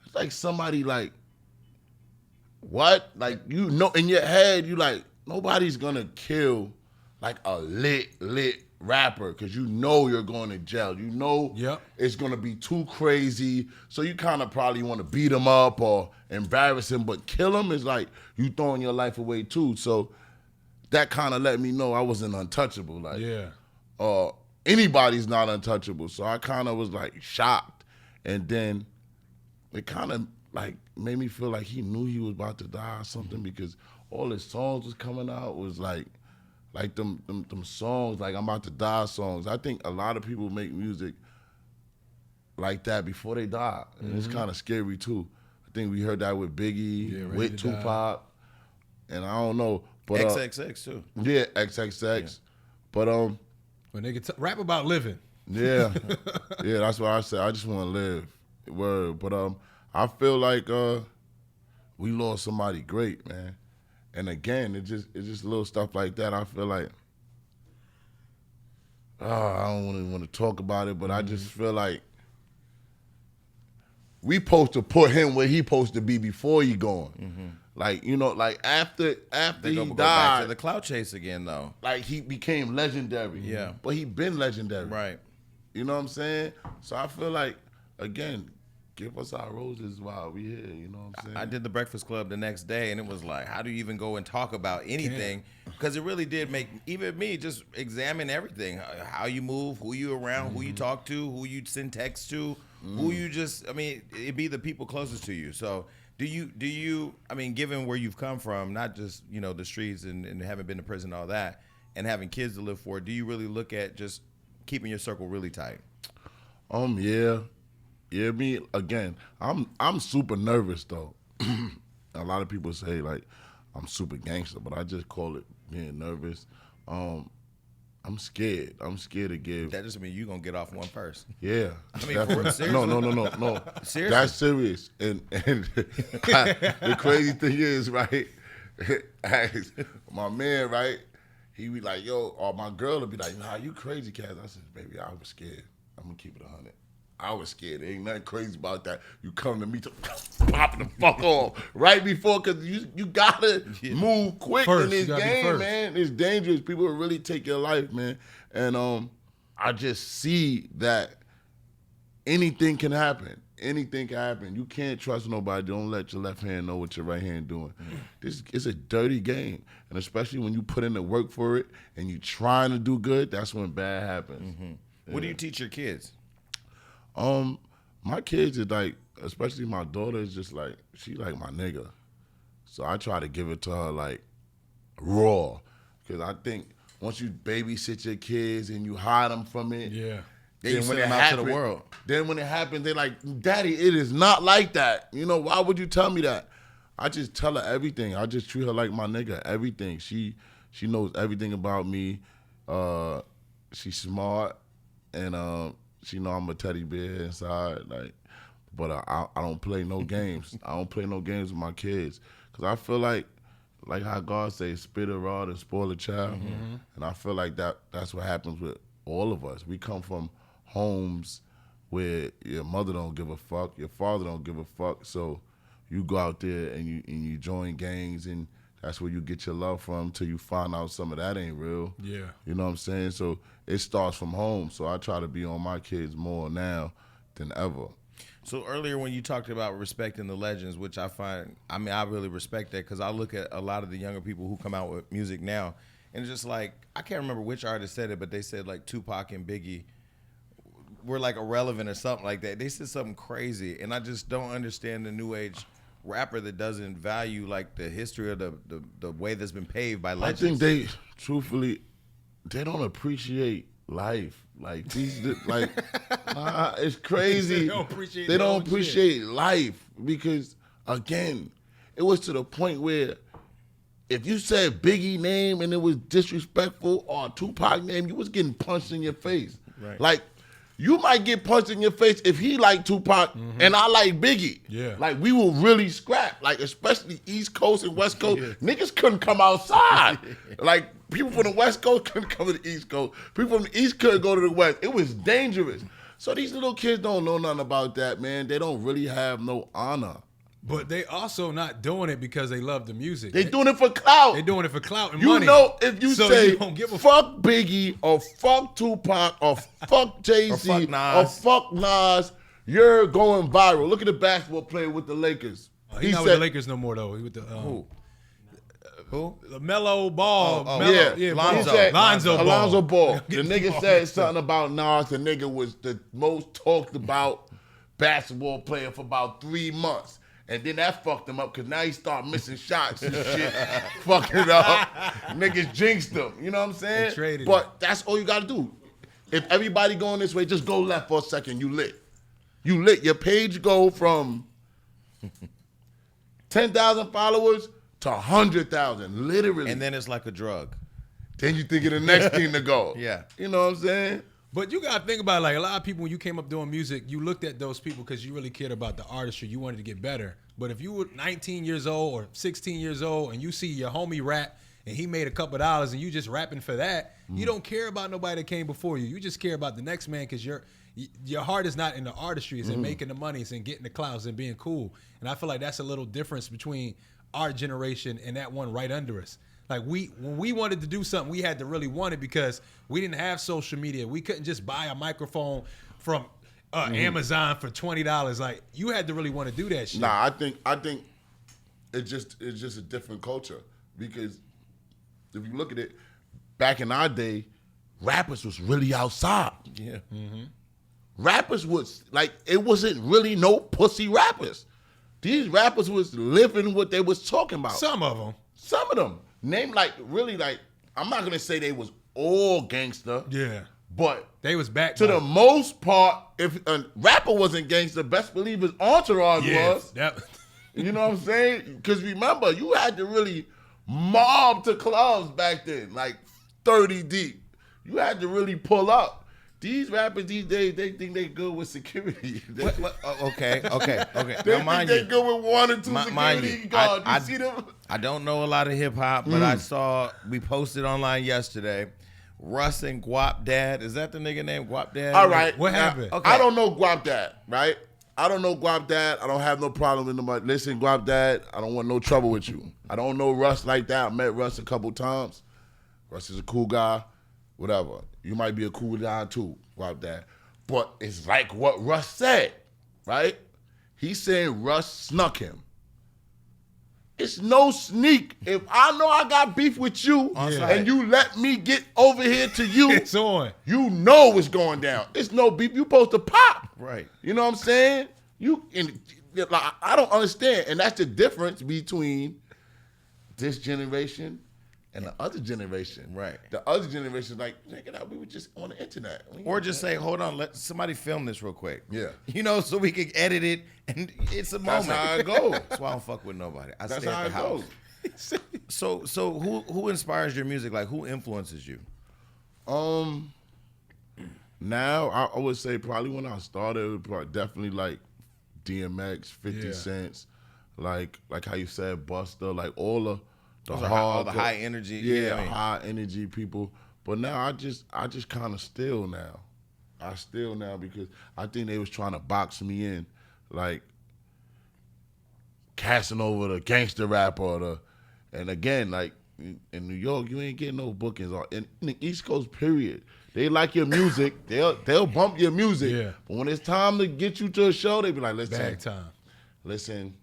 It's like somebody like, what? Like, in your head, you like, nobody's gonna kill like a lit rapper because you're going to jail. It's gonna be too crazy. So you kind of probably want to beat him up or embarrass him, but kill him is like you throwing your life away too. So that kind of let me know I wasn't untouchable. Like, anybody's not untouchable. So I kind of was like shocked, and then it kind of like made me feel like he knew he was about to die or something because all his songs was coming out was like them songs, like I'm about to die songs. I think a lot of people make music like that before they die, and it's kind of scary too. I think we heard that with Biggie, with Tupac, and I don't know, but
XXX too.
Yeah, XXX, yeah. But
when they could rap about living.
Yeah, yeah, that's what I said. I just want to live. Word, but I feel like we lost somebody great, man. And again, it's just little stuff like that. I feel like I don't really want to talk about it, but I just feel like we supposed to put him where he supposed to be before he gone. Mm-hmm. Like, like after he died,
back to the clout chase again though.
Like he became legendary.
Yeah,
but he been legendary.
Right.
You know what I'm saying? So I feel like again, give us our roses while we here, you know what I'm saying?
I did the Breakfast Club the next day, and it was like, how do you even go and talk about anything? Because it really did make even me just examine everything. How you move, who you around, who you talk to, who you send texts to, who you it'd be the people closest to you. So do you, given where you've come from, not just, the streets and having been to prison and all that, and having kids to live for, do you really look at just keeping your circle really tight?
Yeah. Yeah, I'm super nervous though. A lot of people say like I'm super gangster, but I just call it being nervous. I'm scared. I'm scared to give.
That just means you gonna get off one first.
Yeah.
Seriously?
No.
Seriously?
That's serious. And the crazy thing is, right? My man, right? he be like, yo, or my girl would be like, nah, you crazy, Kaz. I said, baby, I was scared. I'm gonna keep it 100. I was scared. There ain't nothing crazy about that. You come to me to pop the fuck off right before, because you gotta move quick
first,
in this game, man. It's dangerous. People will really take your life, man. And I just see that anything can happen. Anything can happen. You can't trust nobody. Don't let your left hand know what your right hand doing. This is a dirty game, and especially when you put in the work for it and you trying to do good, that's when bad happens.
Yeah. What do you teach your kids?
My kids is like, especially my daughter is just like, she like my nigga. So I try to give it to her like raw, because I think once you babysit your kids and you hide them from it,
Then when it out to the world.
Then when it happens, they're like, Daddy, it is not like that. You know, why would you tell me that? I just tell her everything. I just treat her like my nigga. Everything. She knows everything about me. She's smart, and she know I'm a teddy bear inside. Like, but I don't play no games. I don't play no games with my kids, because I feel like how God says, spit a rod and spoil a child. And I feel like that's what happens with all of us. We come from homes where your mother don't give a fuck, your father don't give a fuck, so you go out there and you join gangs, and that's where you get your love from, till you find out some of that ain't real.
Yeah.
You know what I'm saying? So it starts from home. So I try to be on my kids more now than ever.
So earlier when you talked about respecting the legends, which I really respect that, because I look at a lot of the younger people who come out with music now, and it's just like, I can't remember which artist said it, but they said like Tupac and Biggie were like irrelevant or something like that. They said something crazy, and I just don't understand the new age rapper that doesn't value like the history of the way that's been paved by legends.
I think truthfully, they don't appreciate life. Like these, like it's crazy. They don't appreciate life, because again, it was to the point where if you said Biggie name and it was disrespectful, or Tupac name, you was getting punched in your face.
Right.
Like, you might get punched in your face if he like Tupac and I like Biggie.
Yeah.
Like, we will really scrap. Like, especially East Coast and West Coast. Niggas couldn't come outside. Like, people from the West Coast couldn't come to the East Coast. People from the East couldn't go to the West. It was dangerous. So these little kids don't know nothing about that, man. They don't really have no honor.
But they also not doing it because they love the music.
They doing it for clout.
They doing it for clout and
you
money.
You know, if you say,
you don't give a
fuck Biggie, or fuck Tupac, or fuck Jay-Z, or fuck Nas, you're going viral. Look at the basketball player with the Lakers.
He's not with the Lakers no more, though. He with the
Who?
LaMelo Ball.
Lonzo Ball. The nigga said something about Nas. The nigga was the most talked about basketball player for about 3 months. And then that fucked him up, because now he start missing shots and shit. Fucking it up. Niggas jinxed him. You know what I'm saying? But that's all you got to do. If everybody going this way, just go left for a second. You lit. You lit. Your page go from 10,000 followers to 100,000, literally.
And then it's like a drug.
Then you think of the next thing to go.
Yeah.
You know what I'm saying?
But you got to think about it, like a lot of people, when you came up doing music, you looked at those people because you really cared about the artistry. You wanted to get better. But if you were 19 years old or 16 years old and you see your homie rap and he made a couple of dollars and you just rapping for that, you don't care about nobody that came before you. You just care about the next man, because your heart is not in the artistry. It's in making the money. It's in getting the clouds and being cool. And I feel like that's a little difference between our generation and that one right under us. Like, when we wanted to do something, we had to really want it, because we didn't have social media. We couldn't just buy a microphone from Amazon for $20. Like, you had to really want to do that shit.
Nah, I think it's just a different culture, because if you look at it, back in our day, rappers was really outside.
Yeah.
Rappers was like, it wasn't really no pussy rappers. These rappers was living what they was talking about.
Some of them. Name
I'm not gonna say they was all gangster.
Yeah.
But
they was back
to the most part. If a rapper wasn't gangster, best believe his entourage was. You know what I'm saying? Because remember, you had to really mob to clubs back then, like 30 deep. You had to really pull up. These rappers these days, they think they good with security.
Okay.
They
Now,
think
mind
they
you,
good with 1 or 2
mind
security
you,
guards. You see them?
I don't know a lot of hip hop, but I saw we posted online yesterday. Russ and Guap Dad. Is that the nigga named Guap Dad?
All right.
What
now,
happened?
Okay.
I don't know Guap Dad, right? I don't know Guap Dad. I don't have no problem with nobody. Listen, Guap Dad, I don't want no trouble with you. I don't know Russ like that. I met Russ a couple times. Russ is a cool guy. Whatever. You might be a cool guy too, Guap Dad. But it's like what Russ said, right? He's saying Russ snuck him. It's no sneak. If I know I got beef with you and you let me get over here to you,
It's on.
you know what's going down. It's no beef. You supposed to pop.
Right.
You know what I'm saying? Like, I don't understand. And that's the difference between this generation and the other generation.
Right.
The other generation is like, check it out, we were just on the internet.
Or just say, hold on, let somebody film this real quick.
Yeah.
You know, so we can edit it, and it's a moment.
That's how it goes.
That's why I don't fuck with nobody. I
That's
stay
how
at the
it
house.
goes.
So who inspires your music? Like, who influences you?
Now I would say probably when I started, it was probably definitely like DMX, 50
Yeah.
Cents, like how you said, Busta, like all the
Those are all the high energy.
yeah,
I mean,
high energy people. But now I just kind of still now. I still now because I think they was trying to box me in, like Casanova, the gangster rapper, and again, like in New York, you ain't getting no bookings. Or in the East Coast, period. They like your music. They'll bump your music.
Yeah.
But when it's time to get you to a show, they be like, listen,
Bag time.
listen,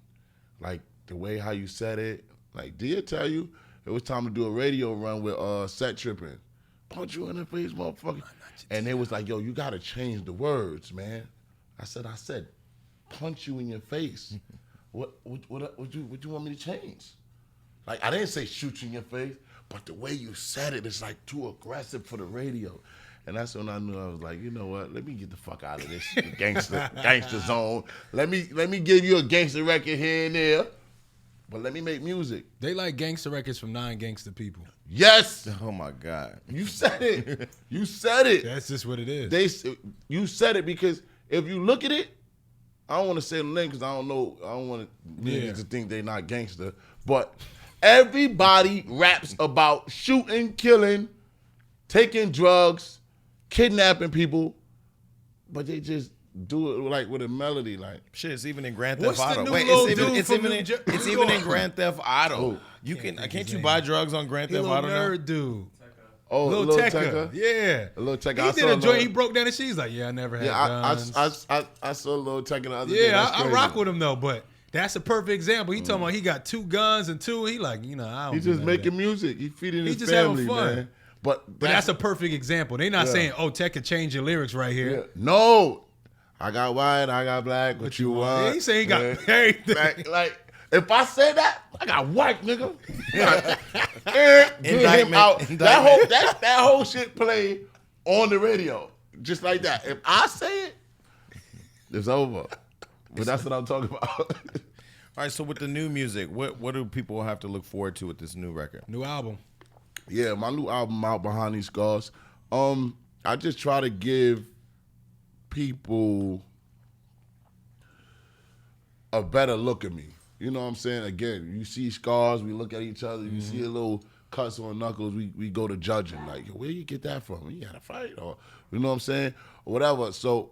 like the way how you said it, like did I tell you it was time to do a radio run with Set Trippin'? Punch you in the face, motherfucker. And they was like, yo, you gotta change the words, man. I said, punch you in your face. What you want me to change? Like I didn't say shoot you in your face, but the way you said it is like too aggressive for the radio. And that's when I knew I was like, you know what? Let me get the fuck out of this gangster zone. Let me give you a gangster record here and there, but let me make music.
They like gangster records from non-gangster people.
Yes,
oh my God.
you said it. You said it.
That's just what it is.
You said it because if you look at it, I don't want to say the name because I don't want niggas to think they not gangster, but everybody raps about shooting, killing, taking drugs, kidnapping people, but they just do it like with a melody, like
Shit, it's even in Grand
What's
Theft
the
Auto.
new
Wait,
little
it's
dude from New
it's
York?
even in Grand Theft Auto.
Oh.
You can't
his
you
name.
buy drugs on Grand
He a
Theft
little
Auto now?
nerd dude.
oh,
Lil
Lil
Tecca. Yeah.
Lil Tecca.
He
I
did
saw
a joint.
Lil-
He broke down and she's like, yeah, I never had
Yeah,
guns.
I saw Lil Tecca the other day.
Yeah,
That's
I
crazy.
rock with him though, but that's a perfect example. He talking about he got 2 guns and 2. He like, you know, I don't.
He's
do
just
none of
making
that.
music. He feeding
He
his
just having
family,
fun.
man. But
But that's a perfect example. They not
Yeah.
saying, oh, Tech could change your lyrics right here.
yeah. No. I got white, I got black. What you want?
Yeah, he say he got
Yeah.
everything.
like if I say that, I got white, nigga. Get him out. That whole shit play on the radio, just like that. If I say it, it's over. But that's what I'm talking about.
All right, so with the new music, what do people have to look forward to with this new record?
New album.
Yeah, my new album out, Behind These Scars. I just try to give people a better look at me. You know what I'm saying? Again, you see scars, we look at each other. You see a little cuts on knuckles, we go to judging. Like, where you get that from? You had a fight? Or, you know what I'm saying? Or whatever. So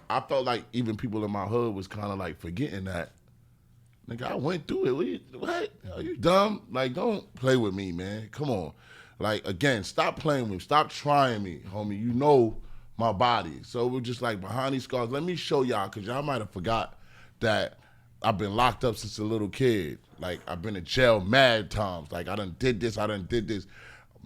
I felt like even people in my hood was kind of like forgetting that. Nigga, I went through it. What? Are you dumb? Like, don't play with me, man. Come on. Like, again, stop playing with me. Stop trying me, homie. You know my body. So we're just like, Behind These Scars, let me show y'all, because y'all might have forgot that I've been locked up since a little kid. Like, I've been in jail mad times. Like, I done did this.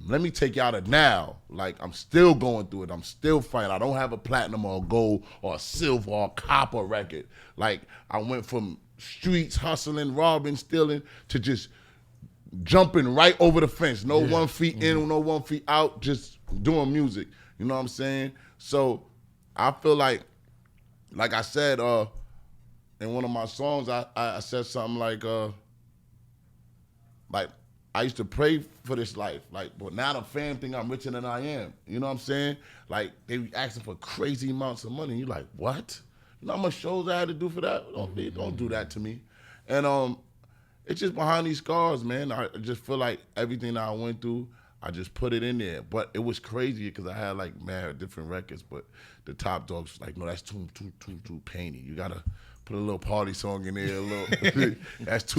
Let me take y'all to now. Like, I'm still going through it. I'm still fighting. I don't have a platinum or a gold or a silver or a copper record. Like, I went from streets, hustling, robbing, stealing, to just jumping right over the fence. No 1 feet in, no 1 feet out, just doing music. You know what I'm saying? So I feel like I said in one of my songs, I said something like I used to pray for this life. Like, but now the fam think I'm richer than I am. You know what I'm saying? Like, they be asking for crazy amounts of money. You like, what? You know how much shows I had to do for that? Don't do that to me. And it's just behind these scars, man. I just feel like everything that I went through, I just put it in there. But it was crazy because I had like mad different records, but the top dogs was like, no, that's too painy. You gotta put a little party song in there, a little. That's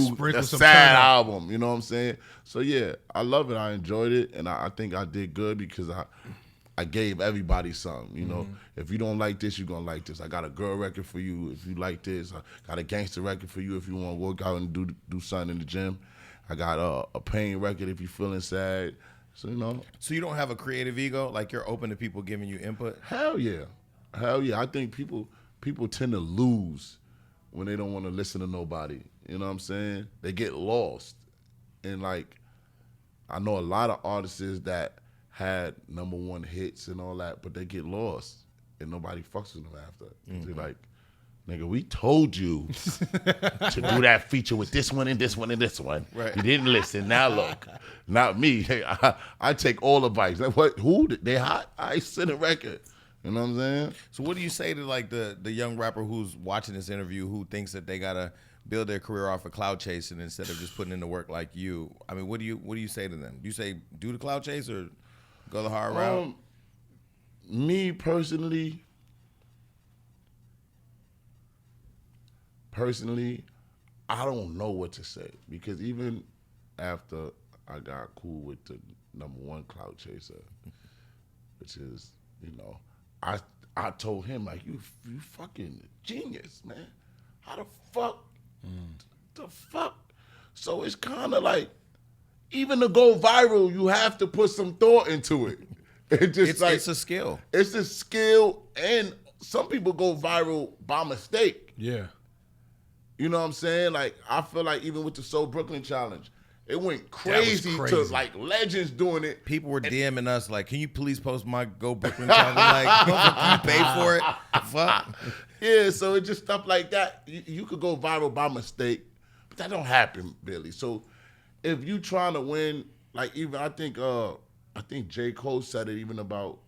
a sad album. You know what I'm saying? So yeah, I love it. I enjoyed it, and I think I did good because I gave everybody something. You know, if you don't like this, you're gonna like this. I got a girl record for you if you like this. I got a gangster record for you if you want to work out and do something in the gym. I got a pain record if you're feeling sad. So, you know.
So you don't have a creative ego? Like you're open to people giving you input?
Hell yeah. I think people tend to lose when they don't want to listen to nobody. You know what I'm saying? They get lost. And like, I know a lot of artists that had #1 hits and all that, but they get lost and nobody fucks with them after. They're like, nigga, we told you to do that feature with this one and this one and this one.
Right.
You didn't listen. Now look, not me. Hey, I take all advice. Like, what? Who? They hot? I send a record. You know what I'm saying?
So what do you say to like the young rapper who's watching this interview who thinks that they gotta build their career off of clout chasing instead of just putting in the work like you? I mean, what do you say to them? Do you say do the clout chase or go the hard route?
Me personally, I don't know what to say because even after I got cool with the #1 clout chaser, which is, you know, I told him like you fucking genius, man. How the fuck? The fuck? So it's kind of like even to go viral, you have to put some thought into it. It's
a skill.
It's a skill, and some people go viral by mistake.
Yeah.
You know what I'm saying? Like, I feel like even with the Soul Brooklyn Challenge, it went crazy to like legends doing it.
People were DMing us like, "Can you please post my Go Brooklyn Challenge?" Like, can you pay for it? Fuck.
Yeah, so it's just stuff like that. You could go viral by mistake, but that don't happen, Billy. So if you trying to win, like even I think J. Cole said it even about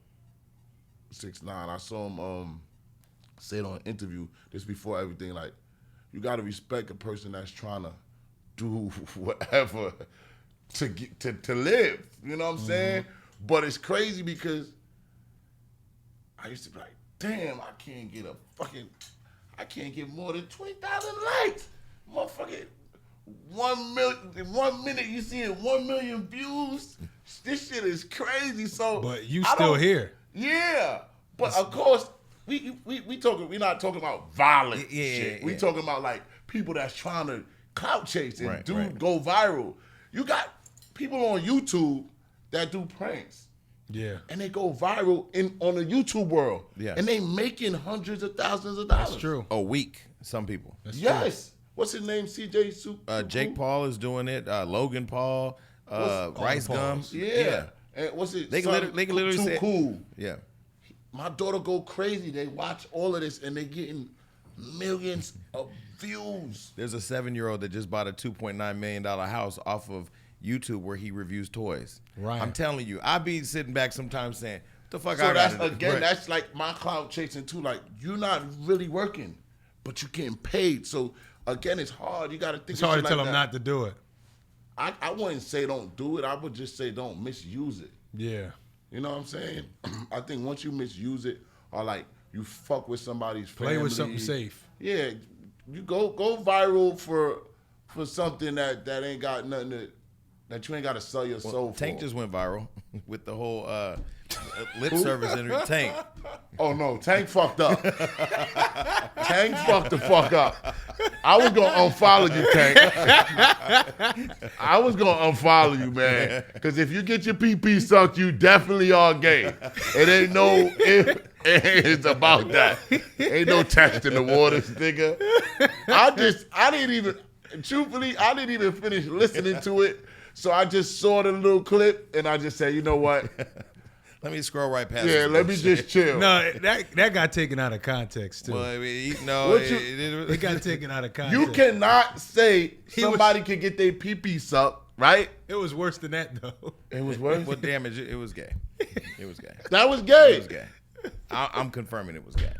6ix9ine. I saw him say it on an interview this before everything. Like, you got to respect a person that's trying to do whatever to live. You know what I'm saying? But it's crazy because I used to be like, damn, I can't get more than 20,000 likes. Motherfucker, 1 minute you see it 1 million views. This shit is crazy. So,
but you still here.
Yeah, but of course we not talking about violent shit. We talking about like people that's trying to clout chase and go viral. You got people on YouTube that do pranks.
Yeah.
And they go viral on the YouTube world.
Yes.
And they making hundreds of thousands of dollars.
That's true.
A week, some people.
That's
yes. True. What's his name? CJ Soup?
Jake Paul is doing it. Logan Paul. Rice Gum.
Yeah. And what's it?
They can literally
too
say
cool.
Yeah.
My daughter go crazy. They watch all of this and they getting millions of views.
There's a 7-year-old that just bought a $2.9 million house off of YouTube where he reviews toys.
Right.
I'm telling you, I be sitting back sometimes saying, "What the fuck?"
So
I
that's
gotta do?"
again, that's like my clout chasing too. Like, you're not really working, but you're getting paid. So again, it's hard. You got to think.
It's hard to tell them
that.
not to do it.
I wouldn't say don't do it. I would just say don't misuse it.
Yeah.
You know what I'm saying? I think once you misuse it, or like you fuck with somebody's family,
Play with something safe.
Yeah, you go viral for something that ain't got nothing that you ain't got to sell your soul for.
Tank just went viral with the whole lip service interview. Tank.
Oh no, Tank fucked up. Tank fucked the fuck up. I was gonna unfollow you, Tank. I was gonna unfollow you, man. Because if you get your PP sucked, you definitely are gay. It ain't no it's about that. Ain't no testing the waters, nigga. I didn't even finish listening to it. So I just saw the little clip and I just said, you know what?
Let me scroll right past.
Yeah, let me just chill.
No, that got taken out of context too.
Well, I mean, no,
it got taken out of context.
You cannot say somebody can get their pee-pee sucked right?
It was worse than that though.
It was worse.
Well, damn it was gay. It was gay.
That was gay.
It was gay. I'm confirming it was gay.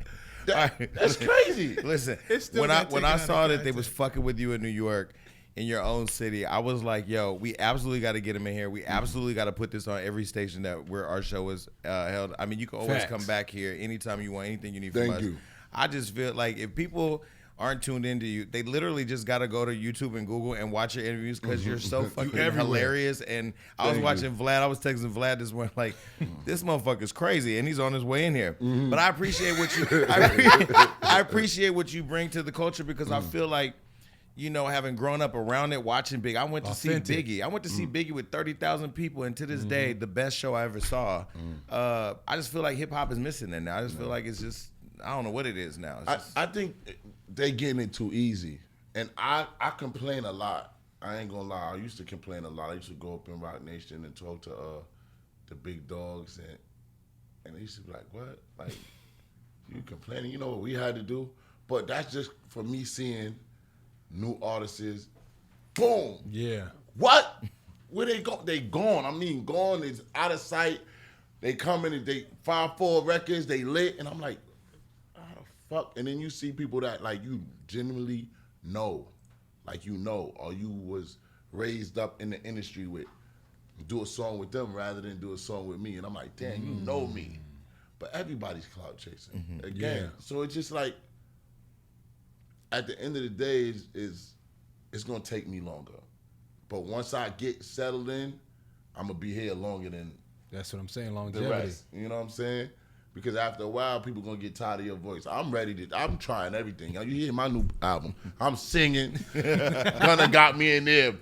That's crazy.
Listen,
It's still
when
not
I
taken out
saw
of
that they was
context.
fucking with you in New York, in your own city, I was like, yo, we absolutely got to get him in here. We absolutely got to put this on every station where our show is held. I mean, you can always
Facts.
come back here anytime you want, anything you need from
Thank
us.
you.
I just feel like if people aren't tuned into you, they literally just got to go to YouTube and Google and watch your interviews because you're so fucking
everywhere.
hilarious. And I was
Thank
watching Vlad. I was texting Vlad this morning like, this motherfucker's crazy, and he's on his way in here. But I appreciate what you. I appreciate what you bring to the culture because I feel like, you know, having grown up around it, watching Big, I went to
Authentic.
see Biggie. I went to see Biggie with 30,000 people, and to this day, the best show I ever saw. I just feel like hip hop is missing that now. I just feel like it's just, I don't know what it is now. It's just,
I think they getting it too easy. And I complain a lot. I ain't gonna lie. I used to complain a lot. I used to go up in Rock Nation and talk to the big dogs and they used to be like, what? Like, you complaining? You know what we had to do? But that's just for me seeing new artists, boom.
Yeah.
What? Where they go? They gone. I mean, gone is out of sight. They come in and they 5-4 records, they lit, and I'm like, how the fuck? And then you see people that like you genuinely know, like you know, or you was raised up in the industry with, do a song with them rather than do a song with me. And I'm like, damn, you know me. But everybody's clout chasing. Again.
Yeah.
So it's just like, at the end of the day, it's gonna take me longer. But once I get settled in, I'm gonna be here longer than
That's what I'm saying.
the
Longevity.
rest. You know what I'm saying? Because after a while, people gonna get tired of your voice. I'm trying everything. You hear my new album. I'm singing. Gunna got me in there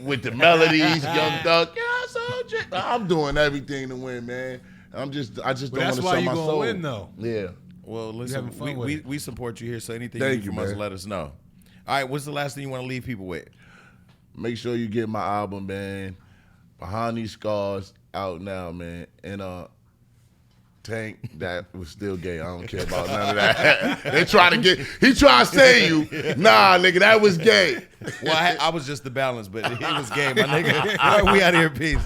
with the melodies, Young Thug. Yeah, so I'm doing everything to win, man. I just don't want to
that's why
sell
you
my
gonna
soul.
win, though.
Yeah.
well, listen,
having fun with it.
we support you here, so anything
Thank
you need
you,
from us,
man.
let us know. All right, what's the last thing you want to leave people with?
Make sure you get my album, man. Behind These Scars out now, man. And Tank, that was still gay. I don't care about none of that. He try to say you. Nah, nigga, that was gay.
Well, I was just the balance, but he was gay, my nigga. All right, we out of here. Peace.